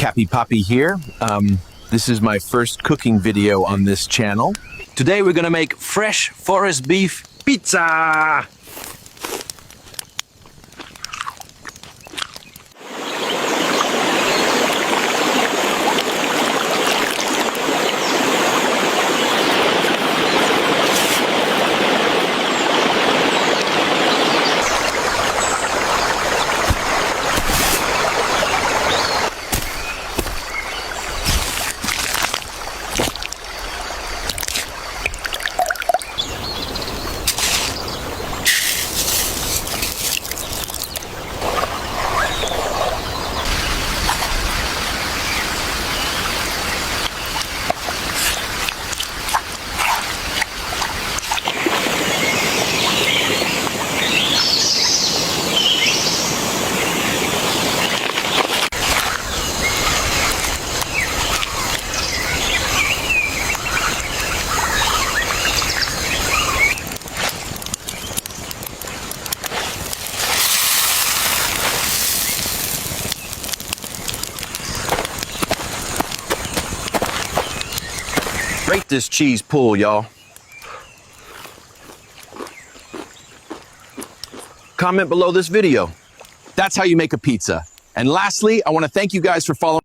Cappie Poppy here. This is my first cooking video on this channel. Today we're gonna make fresh forest beef pizza! Rate this cheese pull, y'all. Comment below this video. That's how you make a pizza. And lastly, I want to thank you guys for following.